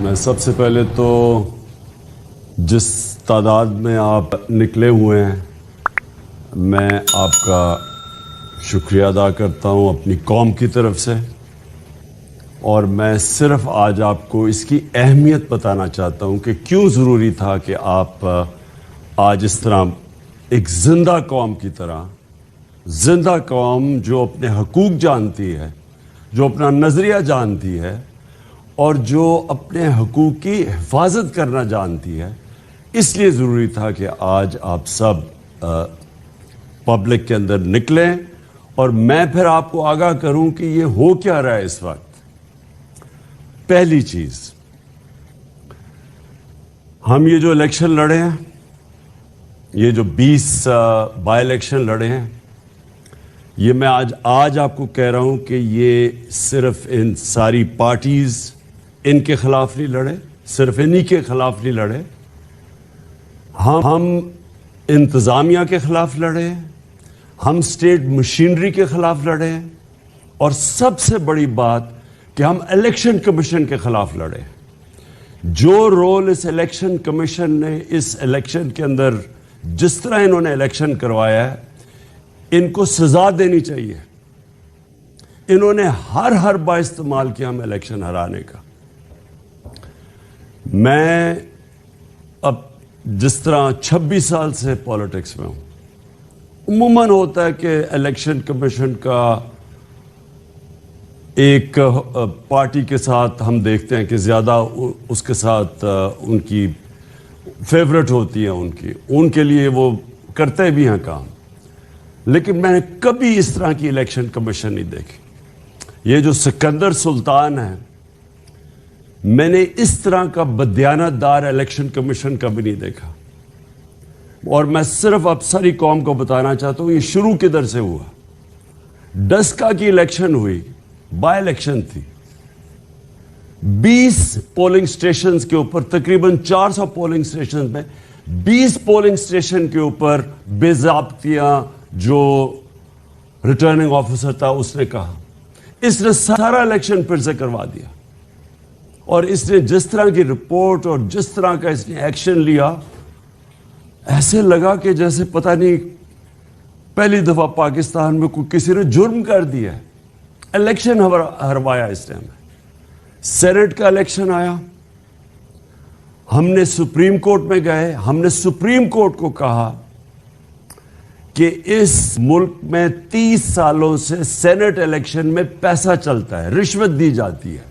میں سب سے پہلے تو جس تعداد میں آپ نکلے ہوئے ہیں میں آپ کا شکریہ ادا کرتا ہوں اپنی قوم کی طرف سے، اور میں صرف آج آپ کو اس کی اہمیت بتانا چاہتا ہوں کہ کیوں ضروری تھا کہ آپ آج اس طرح ایک زندہ قوم کی طرح، زندہ قوم جو اپنے حقوق جانتی ہے، جو اپنا نظریہ جانتی ہے اور جو اپنے حقوق کی حفاظت کرنا جانتی ہے، اس لیے ضروری تھا کہ آج آپ سب پبلک کے اندر نکلیں اور میں پھر آپ کو آگاہ کروں کہ یہ ہو کیا رہا ہے اس وقت۔ پہلی چیز، ہم یہ جو الیکشن لڑے ہیں، یہ جو 20 بائی الیکشن لڑے ہیں، یہ میں آج آپ کو کہہ رہا ہوں کہ یہ صرف ان ساری پارٹیز ان کے خلاف نہیں لڑے، صرف انہی کے خلاف نہیں لڑے، ہم انتظامیہ کے خلاف لڑے ہیں، ہم اسٹیٹ مشینری کے خلاف لڑے ہیں، اور سب سے بڑی بات کہ ہم الیکشن کمیشن کے خلاف لڑے ہیں۔ جو رول اس الیکشن کمیشن نے اس الیکشن کے اندر جس طرح انہوں نے الیکشن کروایا ہے، ان کو سزا دینی چاہیے۔ انہوں نے ہر با استعمال کیا ہم الیکشن ہرانے کا۔ میں اب جس طرح 26 سال سے پولیٹکس میں ہوں، عموماً ہوتا ہے کہ الیکشن کمیشن کا ایک پارٹی کے ساتھ ہم دیکھتے ہیں کہ زیادہ اس کے ساتھ ان کی فیورٹ ہوتی ہے، ان کے لیے وہ کرتے بھی ہیں کام، لیکن میں نے کبھی اس طرح کی الیکشن کمیشن نہیں دیکھی۔ یہ جو سکندر سلطان ہے، میں نے اس طرح کا بدیانت دار الیکشن کمیشن کبھی نہیں دیکھا، اور میں صرف اب ساری قوم کو بتانا چاہتا ہوں یہ شروع کدھر سے ہوا۔ ڈسکا کی الیکشن ہوئی، بائی الیکشن تھی، 20 پولنگ سٹیشنز کے اوپر، تقریباً 400 پولنگ سٹیشنز میں 20 پولنگ سٹیشن کے اوپر بے ضابطیاں جو ریٹرننگ آفیسر تھا اس نے کہا، اس نے سارا الیکشن پھر سے کروا دیا، اور اس نے جس طرح کی رپورٹ اور جس طرح کا اس نے ایکشن لیا، ایسے لگا کہ جیسے پتہ نہیں پہلی دفعہ پاکستان میں کوئی کسی نے جرم کر دیا ہے۔ الیکشن ہروایا اس نے ہمیں۔ سینٹ کا الیکشن آیا، ہم نے سپریم کورٹ میں گئے، ہم نے سپریم کورٹ کو کہا کہ اس ملک میں 30 سالوں سے سینٹ الیکشن میں پیسہ چلتا ہے، رشوت دی جاتی ہے،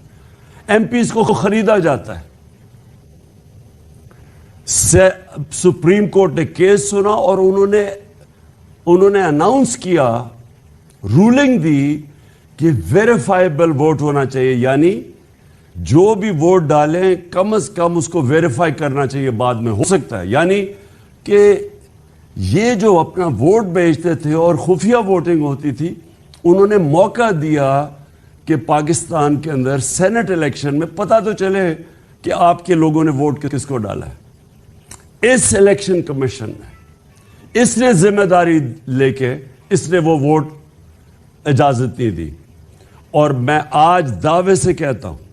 ایم پیز کو خریدا جاتا ہے۔ سپریم کورٹ نے کیس سنا اور انہوں نے اناؤنس کیا، رولنگ دی کہ ویریفائیبل ووٹ ہونا چاہیے، یعنی جو بھی ووٹ ڈالیں کم از کم اس کو ویریفائی کرنا چاہیے، بعد میں ہو سکتا ہے، یعنی کہ یہ جو اپنا ووٹ بیچتے تھے اور خفیہ ووٹنگ ہوتی تھی، انہوں نے موقع دیا کہ پاکستان کے اندر سینٹ الیکشن میں پتہ تو چلے کہ آپ کے لوگوں نے ووٹ کس کو ڈالا ہے۔ اس الیکشن کمیشن نے، اس نے ذمہ داری لے کے اس نے وہ ووٹ اجازت نہیں دی، اور میں آج دعوے سے کہتا ہوں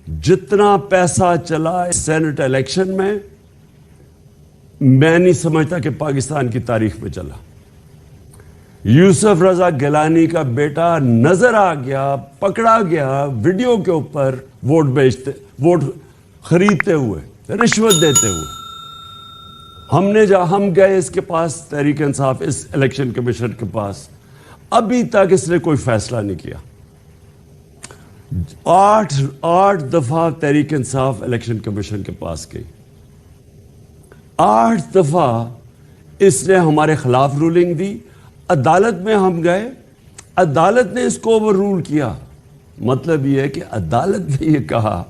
جتنا پیسہ چلا سینٹ الیکشن میں نہیں سمجھتا کہ پاکستان کی تاریخ میں چلا۔ یوسف رضا گیلانی کا بیٹا نظر آ گیا، پکڑا گیا ویڈیو کے اوپر ووٹ خریدتے ہوئے، رشوت دیتے ہوئے۔ ہم گئے اس کے پاس، تحریک انصاف، اس الیکشن کمیشن کے پاس، ابھی تک اس نے کوئی فیصلہ نہیں کیا۔ 8 دفعہ تحریک انصاف الیکشن کمیشن کے پاس گئی، 8 دفعہ اس نے ہمارے خلاف رولنگ دی، عدالت میں ہم گئے، عدالت نے اس کو اوور رول کیا۔ مطلب یہ ہے کہ عدالت نے یہ کہا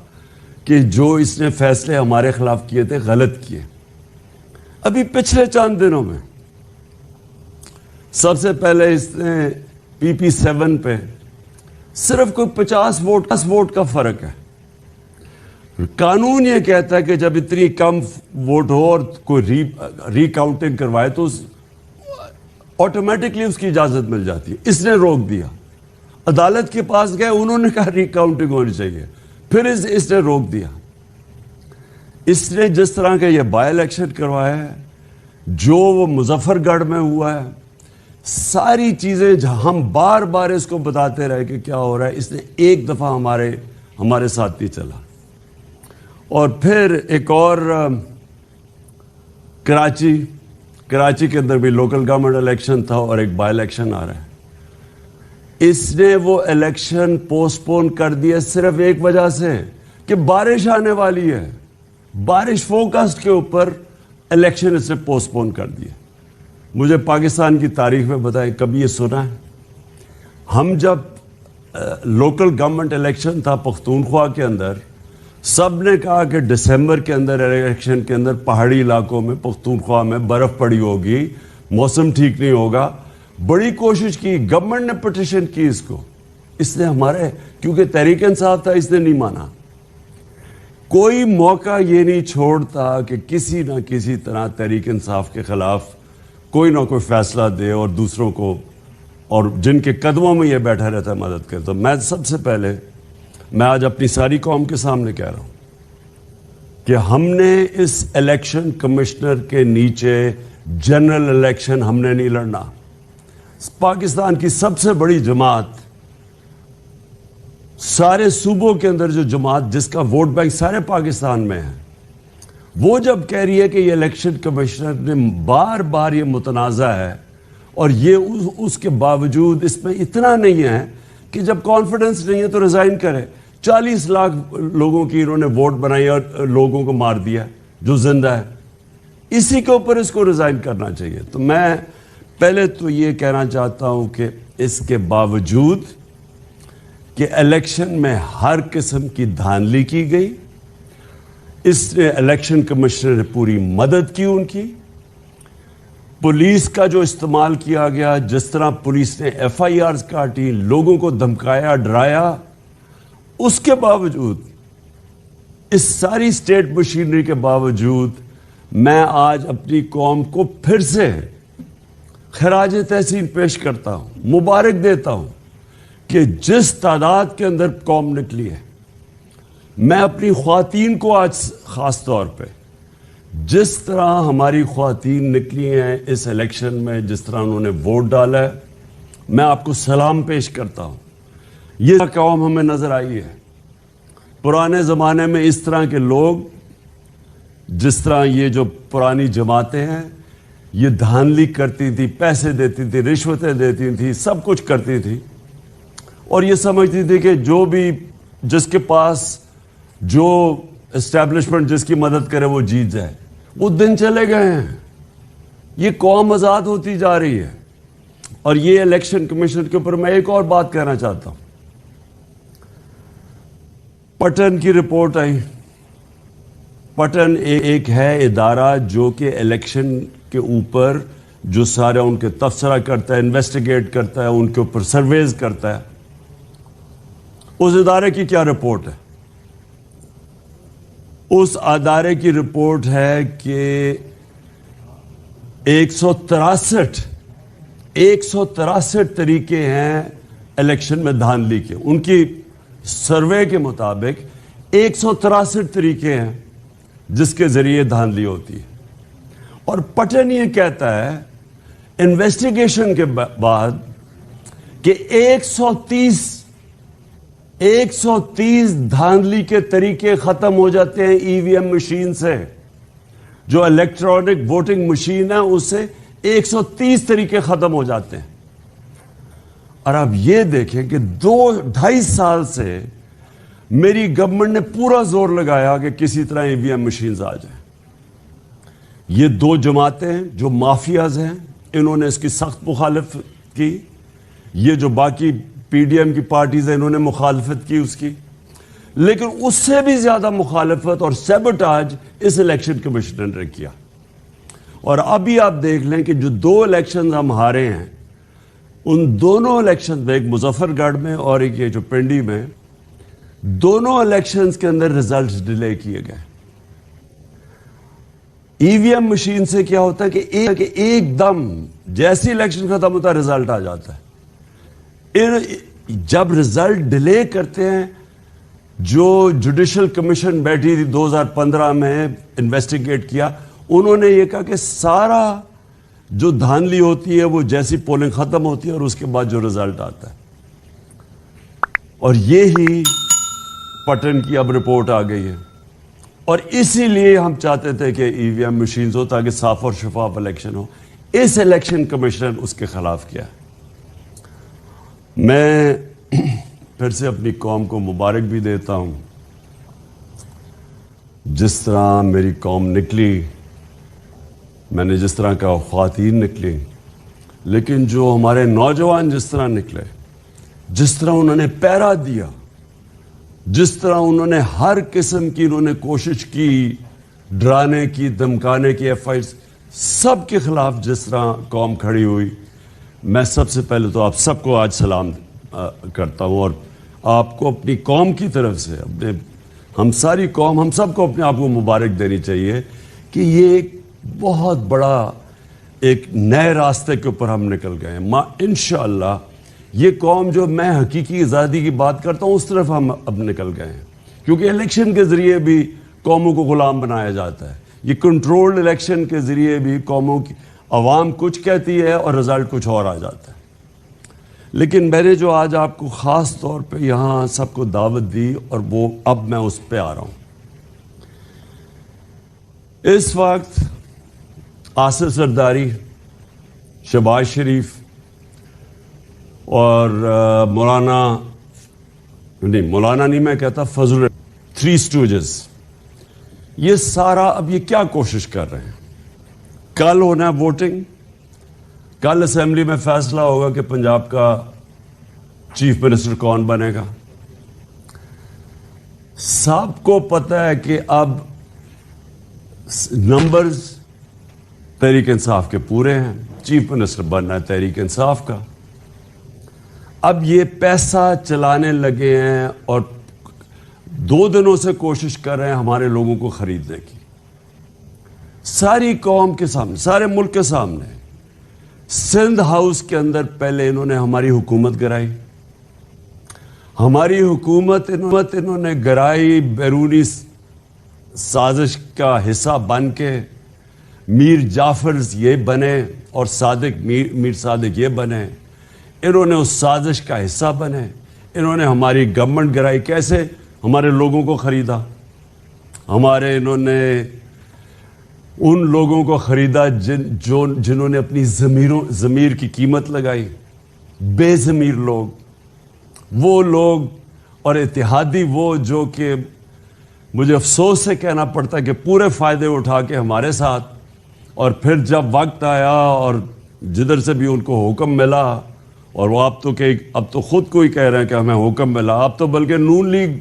کہ جو اس نے فیصلے ہمارے خلاف کیے تھے غلط کیے۔ ابھی پچھلے چند دنوں میں سب سے پہلے اس نے پی پی 7 پہ صرف کوئی 50 ووٹ کا فرق ہے۔ قانون یہ کہتا ہے کہ جب اتنی کم ووٹ ہو اور کوئی ری کاؤنٹنگ کروائے تو آٹومیٹکلی اس کی اجازت مل جاتی ہے۔ اس نے روک دیا، عدالت کے پاس گئے، انہوں نے کہا ری کاؤنٹنگ ہونی چاہیے، پھر اس نے روک دیا۔ اس نے جس طرح کا یہ بائی الیکشن کروایا ہے، جو وہ مظفر گڑھ میں ہوا ہے، ساری چیزیں ہم بار بار اس کو بتاتے رہے کہ کیا ہو رہا ہے، اس نے ایک دفعہ ہمارے ساتھ نہیں چلا. اور پھر ایک اور کراچی کے اندر بھی لوکل گورنمنٹ الیکشن تھا اور ایک بائی الیکشن آ رہا ہے. اس نے وہ الیکشن پوسٹ پون کر دیا صرف ایک وجہ سے کہ بارش آنے والی ہے. بارش فوکسڈ کے اوپر الیکشن اس نے پوسٹ پون کر دیا. مجھے پاکستان کی تاریخ میں بتائیں کبھی یہ سنا ہے؟ ہم جب لوکل گورنمنٹ الیکشن تھا پختونخوا کے اندر، سب نے کہا کہ دسمبر کے اندر الیکشن کے اندر پہاڑی علاقوں میں پختونخوا میں برف پڑی ہوگی، موسم ٹھیک نہیں ہوگا. بڑی کوشش کی، گورنمنٹ نے پٹیشن کی اس کو. اس نے کیونکہ تحریک انصاف تھا، اس نے نہیں مانا. کوئی موقع یہ نہیں چھوڑتا کہ کسی نہ کسی طرح تحریک انصاف کے خلاف کوئی نہ کوئی فیصلہ دے اور دوسروں کو، اور جن کے قدموں میں یہ بیٹھا رہتا ہے، مدد کرے. تو میں سب سے پہلے میں آج اپنی ساری قوم کے سامنے کہہ رہا ہوں کہ ہم نے اس الیکشن کمشنر کے نیچے جنرل الیکشن ہم نے نہیں لڑنا. پاکستان کی سب سے بڑی جماعت، سارے صوبوں کے اندر جو جماعت جس کا ووٹ بینک سارے پاکستان میں ہے، وہ جب کہہ رہی ہے کہ یہ الیکشن کمشنر نے بار بار یہ متنازع ہے، اور یہ اس کے باوجود اس میں اتنا نہیں ہے کہ جب کانفیڈنس نہیں ہے تو ریزائن کرے. 40 لاکھ لوگوں کی انہوں نے ووٹ بنائی اور لوگوں کو مار دیا جو زندہ ہے. اسی کے اوپر اس کو ریزائن کرنا چاہیے. تو میں پہلے تو یہ کہنا چاہتا ہوں کہ اس کے باوجود کہ الیکشن میں ہر قسم کی دھاندلی کی گئی، اس نے الیکشن کمشنر نے پوری مدد کی ان کی. پولیس کا جو استعمال کیا گیا، جس طرح پولیس نے ایف آئی آرز کاٹی، لوگوں کو دھمکایا، ڈرایا، اس کے باوجود، اس ساری اسٹیٹ مشینری کے باوجود، میں آج اپنی قوم کو پھر سے خراج تحسین پیش کرتا ہوں، مبارک دیتا ہوں کہ جس تعداد کے اندر قوم نکلی ہے. میں اپنی خواتین کو آج خاص طور پہ، جس طرح ہماری خواتین نکلی ہیں اس الیکشن میں، جس طرح انہوں نے ووٹ ڈالا ہے، میں آپ کو سلام پیش کرتا ہوں. یہ قوم ہمیں نظر آئی ہے. پرانے زمانے میں اس طرح کے لوگ، جس طرح یہ جو پرانی جماعتیں ہیں، یہ دھاندلی کرتی تھی، پیسے دیتی تھی، رشوتیں دیتی تھی، سب کچھ کرتی تھی، اور یہ سمجھتی تھی کہ جو بھی جس کے پاس جو اسٹیبلشمنٹ جس کی مدد کرے وہ جیت جائے. وہ دن چلے گئے ہیں. یہ قوم آزاد ہوتی جا رہی ہے. اور یہ الیکشن کمیشن کے اوپر میں ایک اور بات کہنا چاہتا ہوں. پٹن کی رپورٹ آئی. پٹن ایک ہے ادارہ جو کہ الیکشن کے اوپر جو سارا ان کے تبصرہ کرتا ہے، انویسٹیگیٹ کرتا ہے، ان کے اوپر سرویز کرتا ہے. اس ادارے کی کیا رپورٹ ہے؟ اس ادارے کی رپورٹ ہے کہ 163 طریقے ہیں الیکشن میں دھاندلی کے. ان کی سروے کے مطابق 163 طریقے ہیں جس کے ذریعے دھاندلی ہوتی ہے. اور پٹن یہ کہتا ہے انویسٹیگیشن کے بعد کہ 130 دھاندلی کے طریقے ختم ہو جاتے ہیں ای وی ایم مشین سے. جو الیکٹرانک ووٹنگ مشین ہے اس سے 130 طریقے ختم ہو جاتے ہیں. اور اب یہ دیکھیں کہ 2-2.5 سال سے میری گورنمنٹ نے پورا زور لگایا کہ کسی طرح ای وی ایم مشینز آ جائیں. یہ دو جماعتیں ہیں جو مافیاز ہیں، انہوں نے اس کی سخت مخالفت کی. یہ جو باقی پی ڈی ایم کی پارٹیز ہیں انہوں نے مخالفت کی اس کی، لیکن اس سے بھی زیادہ مخالفت اور سیبوٹاج اس الیکشن کمیشنر نے کیا. اور ابھی آپ دیکھ لیں کہ جو 2 الیکشنز ہم ہارے ہیں، ان دونوں الیکشنز میں، ایک مظفر گڑھ میں اور ایک یہ جو پنڈی میں، دونوں الیکشنز کے اندر ریزلٹس ڈیلے کیے گئے. ای وی ایم مشین سے کیا ہوتا ہے کہ ایک دم جیسی الیکشن ختم ہوتا ہے ریزلٹ آ جاتا ہے. جب ریزلٹ ڈیلے کرتے ہیں جو جوڈیشل کمیشن بیٹھی تھی 2015 میں انویسٹیگیٹ کیا, انہوں نے یہ کہا کہ سارا جو دھاندلی ہوتی ہے وہ جیسی پولنگ ختم ہوتی ہے اور اس کے بعد جو رزلٹ آتا ہے, اور یہی پٹن کی اب رپورٹ آ گئی ہے. اور اسی لیے ہم چاہتے تھے کہ ای وی ایم مشینز ہو تاکہ صاف اور شفاف الیکشن ہو. اس الیکشن کمیشن اس کے خلاف کیا. میں پھر سے اپنی قوم کو مبارک بھی دیتا ہوں. جس طرح میری قوم نکلی, میں نے جس طرح کا خواتین نکلی, لیکن جو ہمارے نوجوان جس طرح نکلے, جس طرح انہوں نے پیرا دیا, جس طرح انہوں نے ہر قسم کی انہوں نے کوشش کی ڈرانے کی, دھمکانے کی, ایف آئی سب کے خلاف جس طرح قوم کھڑی ہوئی, میں سب سے پہلے تو آپ سب کو آج سلام کرتا ہوں. اور آپ کو اپنی قوم کی طرف سے, اپنے ہم ساری قوم, ہم سب کو اپنے آپ کو مبارک دینی چاہیے کہ یہ ایک بہت بڑا ایک نئے راستے کے اوپر ہم نکل گئے ہیں. انشاءاللہ یہ قوم, جو میں حقیقی آزادی کی بات کرتا ہوں, اس طرف ہم اب نکل گئے ہیں, کیونکہ الیکشن کے ذریعے بھی قوموں کو غلام بنایا جاتا ہے. یہ کنٹرولڈ الیکشن کے ذریعے بھی قوموں کی عوام کچھ کہتی ہے اور رزلٹ کچھ اور آ جاتا ہے. لیکن میں نے جو آج آپ کو خاص طور پہ یہاں سب کو دعوت دی, اور وہ اب میں اس پہ آ رہا ہوں. اس وقت آصف زرداری, شہباز شریف اور مولانا نہیں میں کہتا, فضل, تھری اسٹوجز, یہ سارا اب یہ کیا کوشش کر رہے ہیں. کل ہونا ہے ووٹنگ, کل اسمبلی میں فیصلہ ہوگا کہ پنجاب کا چیف منسٹر کون بنے گا. سب کو پتہ ہے کہ اب نمبرز تحریک انصاف کے پورے ہیں, چیف منسٹر بننا ہے تحریک انصاف کا. اب یہ پیسہ چلانے لگے ہیں اور 2 دنوں سے کوشش کر رہے ہیں ہمارے لوگوں کو خریدنے کی, ساری قوم کے سامنے, سارے ملک کے سامنے. سندھ ہاؤس کے اندر پہلے انہوں نے ہماری حکومت گرائی, ہماری حکومت انہوں نے گرائی بیرونی سازش کا حصہ بن کے. میر جعفرز یہ بنے اور میر صادق یہ بنے, انہوں نے اس سازش کا حصہ بنے. انہوں نے ہماری گورنمنٹ گرائی. کیسے؟ ہمارے لوگوں کو خریدا, انہوں نے ان لوگوں کو خریدا جنہوں نے اپنی ضمیر کی قیمت لگائی. بے ضمیر لوگ, وہ لوگ, اور اتحادی وہ جو کہ مجھے افسوس سے کہنا پڑتا کہ پورے فائدے اٹھا کے ہمارے ساتھ, اور پھر جب وقت آیا اور جدھر سے بھی ان کو حکم ملا, اور وہ اب تو خود کو ہی کہہ رہے ہیں کہ ہمیں حکم ملا. اب تو بلکہ نون لیگ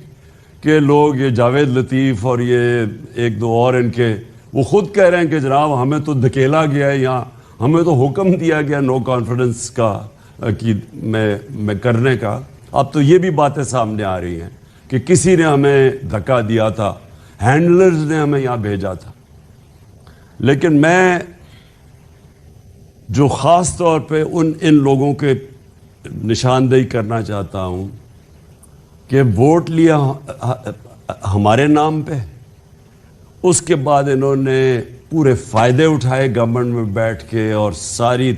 کے لوگ, یہ جاوید لطیف اور یہ 1-2 اور ان کے, وہ خود کہہ رہے ہیں کہ جناب ہمیں تو دھکیلا گیا ہے, یہاں ہمیں تو حکم دیا گیا نو کانفیڈنس کا میں کرنے کا. اب تو یہ بھی باتیں سامنے آ رہی ہیں کہ کسی نے ہمیں دھکا دیا تھا, ہینڈلرز نے ہمیں یہاں بھیجا تھا. لیکن میں جو خاص طور پہ ان لوگوں کے نشاندہی کرنا چاہتا ہوں کہ ووٹ لیا ہمارے نام پہ, اس کے بعد انہوں نے پورے فائدے اٹھائے گورنمنٹ میں بیٹھ کے, اور ساری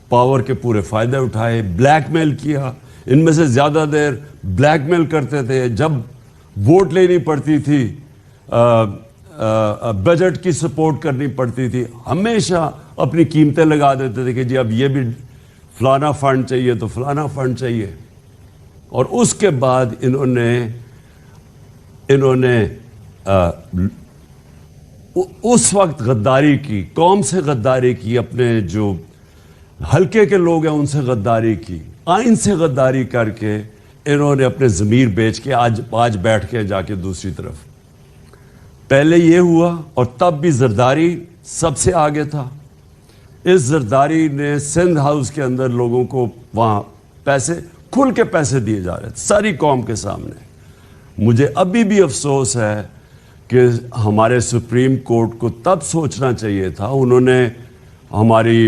پاور کے پورے فائدے اٹھائے. بلیک میل کیا, ان میں سے زیادہ دیر بلیک میل کرتے تھے. جب ووٹ لینی پڑتی تھی, بجٹ کی سپورٹ کرنی پڑتی تھی, ہمیشہ اپنی قیمتیں لگا دیتے تھے کہ جی اب یہ بھی فلانا فنڈ چاہیے تو فلانا فنڈ چاہیے. اور اس کے بعد انہوں نے اس وقت غداری کی, قوم سے غداری کی, اپنے جو حلقے کے لوگ ہیں ان سے غداری کی, آئین سے غداری کر کے انہوں نے اپنے ضمیر بیچ کے آج بیٹھ کے جا کے دوسری طرف. پہلے یہ ہوا, اور تب بھی زرداری سب سے آگے تھا. اس زرداری نے سندھ ہاؤس کے اندر لوگوں کو وہاں پیسے, کھل کے پیسے دیے جا رہے تھے ساری قوم کے سامنے. مجھے ابھی بھی افسوس ہے کہ ہمارے سپریم کورٹ کو تب سوچنا چاہیے تھا. انہوں نے ہماری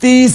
30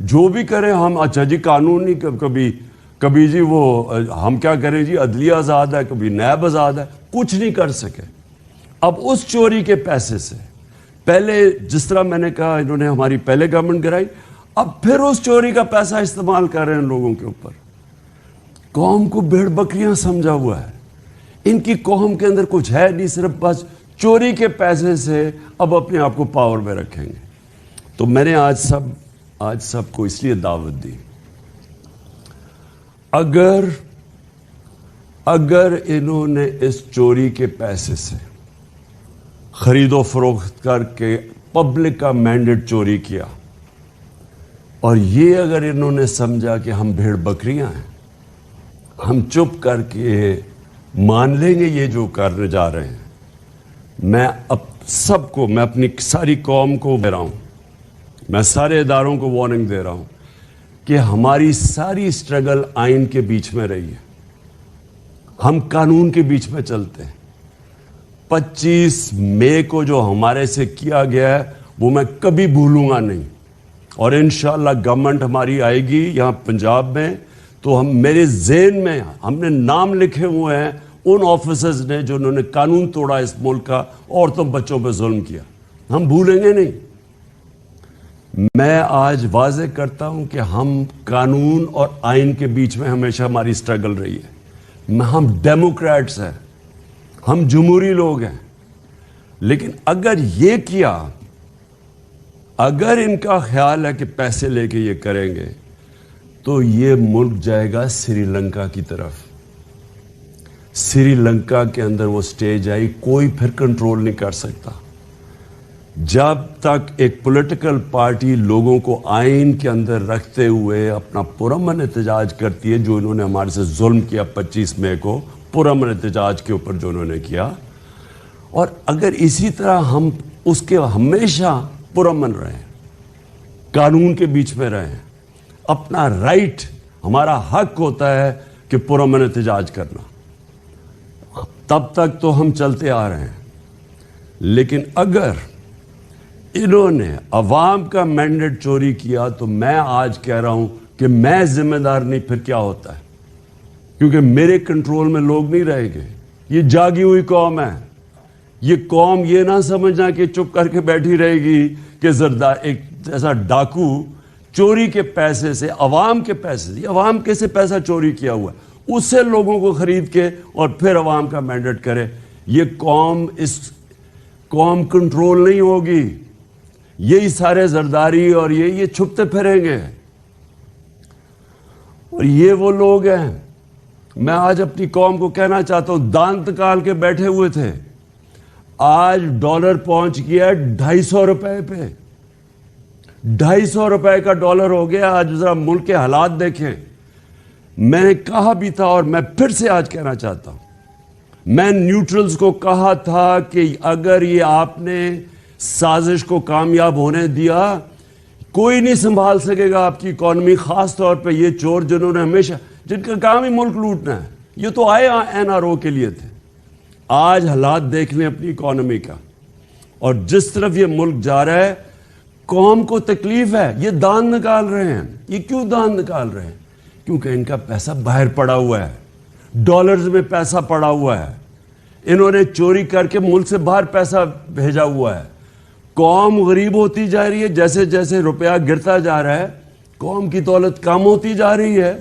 جو بھی کریں ہم، اچھا جی قانون نہیں، کبھی جی وہ ہم کیا کریں جی، عدلیہ آزاد ہے، کبھی نیب آزاد ہے، کچھ نہیں کر سکے۔ اب اس چوری کے پیسے سے پہلے جس طرح میں نے کہا انہوں نے ہماری پہلے گورنمنٹ گرائی، اب پھر اس چوری کا پیسہ استعمال کر رہے ہیں ان لوگوں کے اوپر۔ قوم کو بھیڑ بکریاں سمجھا ہوا ہے، ان کی قوم کے اندر کچھ ہے نہیں، صرف بس چوری کے پیسے سے اب اپنے آپ کو پاور میں رکھیں گے۔ تو میں نے آج سب کو اس لیے دعوت دی، اگر انہوں نے اس چوری کے پیسے سے خرید و فروخت کر کے پبلک کا مینڈیٹ چوری کیا، اور یہ اگر انہوں نے سمجھا کہ ہم بھیڑ بکریاں ہیں، ہم چپ کر کے مان لیں گے یہ جو کرنے جا رہے ہیں، میں اپنی ساری قوم کو دے رہا ہوں، میں سارے اداروں کو وارننگ دے رہا ہوں کہ ہماری ساری سٹرگل آئین کے بیچ میں رہی ہے، ہم قانون کے بیچ میں چلتے ہیں۔ 25 مئی کو جو ہمارے سے کیا گیا ہے وہ میں کبھی بھولوں گا نہیں، اور انشاءاللہ گورنمنٹ ہماری آئے گی یہاں پنجاب میں تو میرے ذہن میں ہم نے نام لکھے ہوئے ہیں ان آفیسرز نے جو انہوں نے قانون توڑا اس ملک کا، عورتوں بچوں پہ ظلم کیا، ہم بھولیں گے نہیں۔ میں آج واضح کرتا ہوں کہ ہم قانون اور آئین کے بیچ میں ہمیشہ ہماری سٹرگل رہی ہے، ہم ڈیموکریٹس ہیں، ہم جمہوری لوگ ہیں، لیکن اگر یہ کیا، اگر ان کا خیال ہے کہ پیسے لے کے یہ کریں گے تو یہ ملک جائے گا سری لنکا کی طرف۔ سری لنکا کے اندر وہ سٹیج آئی، کوئی پھر کنٹرول نہیں کر سکتا۔ جب تک ایک پولیٹیکل پارٹی لوگوں کو آئین کے اندر رکھتے ہوئے اپنا پرامن احتجاج کرتی ہے، جو انہوں نے ہمارے سے ظلم کیا 25 مئی کو، پرامن احتجاج کے اوپر جو انہوں نے کیا، اور اگر اسی طرح ہم اس کے ہمیشہ پرامن رہیں، قانون کے بیچ میں رہیں، اپنا رائٹ، ہمارا حق ہوتا ہے کہ پرامن احتجاج کرنا، تب تک تو ہم چلتے آ رہے ہیں۔ لیکن اگر انہوں نے عوام کا مینڈیٹ چوری کیا تو میں آج کہہ رہا ہوں کہ میں ذمہ دار نہیں، پھر کیا ہوتا ہے، کیونکہ میرے کنٹرول میں لوگ نہیں رہیں گے۔ یہ جاگی ہوئی قوم ہے، یہ قوم یہ نہ سمجھنا کہ چپ کر کے بیٹھی رہے گی کہ ایک جیسا ڈاکو چوری کے پیسے سے، عوام کے پیسے سے، عوام کیسے پیسہ چوری کیا ہوا ہے اس سے لوگوں کو خرید کے اور پھر عوام کا مینڈیٹ کرے، یہ قوم کنٹرول نہیں ہوگی۔ یہی سارے زرداری اور یہ چھپتے پھریں گے، اور یہ وہ لوگ ہیں۔ میں آج اپنی قوم کو کہنا چاہتا ہوں، دانت نکال کے بیٹھے ہوئے تھے، آج ڈالر پہنچ گیا 250 روپے پہ، 250 روپے کا ڈالر ہو گیا۔ آج ذرا ملک کے حالات دیکھیں۔ میں نے کہا بھی تھا اور میں پھر سے آج کہنا چاہتا ہوں، میں نیوٹرلز کو کہا تھا کہ اگر یہ آپ نے سازش کو کامیاب ہونے دیا، کوئی نہیں سنبھال سکے گا آپ کی اکانومی، خاص طور پہ یہ چور جنہوں نے ہمیشہ، جن کا کام ہی ملک لوٹنا ہے، یہ تو آئے NRO کے لیے تھے۔ آج حالات دیکھ لیں اپنی اکانومی کا، اور جس طرف یہ ملک جا رہا ہے، قوم کو تکلیف ہے۔ یہ دان نکال رہے ہیں، یہ کیوں دان نکال رہے ہیں؟ کیونکہ ان کا پیسہ باہر پڑا ہوا ہے، ڈالرز میں پیسہ پڑا ہوا ہے، انہوں نے چوری کر کے ملک سے باہر پیسہ بھیجا ہوا ہے۔ قوم غریب ہوتی جا رہی ہے، جیسے جیسے روپیہ گرتا جا رہا ہے قوم کی دولت کم ہوتی جا رہی ہے،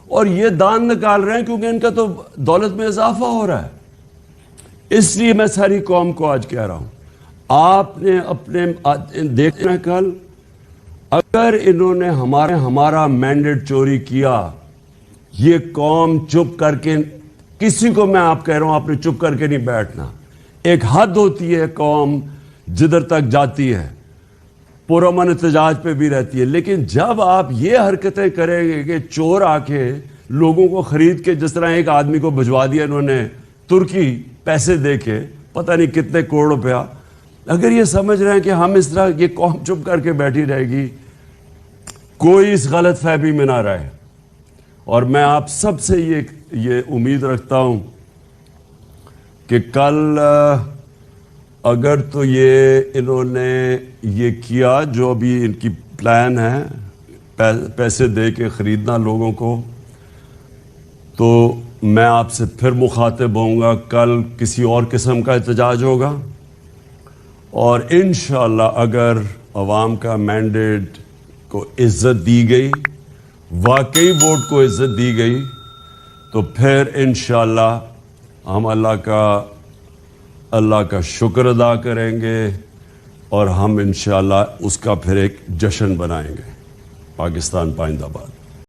اور یہ دان نکال رہے ہیں کیونکہ ان کا تو دولت میں اضافہ ہو رہا ہے۔ اس لیے میں ساری قوم کو آج کہہ رہا ہوں، آپ نے اپنے دیکھنا کل اگر انہوں نے ہمارا مینڈیٹ چوری کیا، یہ قوم چپ کر کے، کسی کو میں آپ کہہ رہا ہوں آپ نے چپ کر کے نہیں بیٹھنا۔ ایک حد ہوتی ہے قوم جدھر تک جاتی ہے، پرامن احتجاج پہ بھی رہتی ہے، لیکن جب آپ یہ حرکتیں کریں گے کہ چور آ کے لوگوں کو خرید کے، جس طرح ایک آدمی کو بھجوا دیا انہوں نے ترکی پیسے دے کے پتہ نہیں کتنے کروڑ روپیہ، اگر یہ سمجھ رہے ہیں کہ ہم اس طرح یہ قوم چپ کر کے بیٹھی رہے گی، کوئی اس غلط فہمی میں نہ رہے۔ اور میں آپ سب سے یہ امید رکھتا ہوں کہ کل اگر تو انہوں نے یہ کیا جو ابھی ان کی پلان ہے پیسے دے کے خریدنا لوگوں کو، تو میں آپ سے پھر مخاطب ہوں گا، کل کسی اور قسم کا احتجاج ہوگا، اور انشاءاللہ اگر عوام کا مینڈیٹ کو عزت دی گئی، واقعی ووٹ کو عزت دی گئی، تو پھر انشاءاللہ ہم اللہ کا شکر ادا کریں گے، اور ہم انشاءاللہ اس کا پھر ایک جشن بنائیں گے۔ پاکستان پائندہ باد۔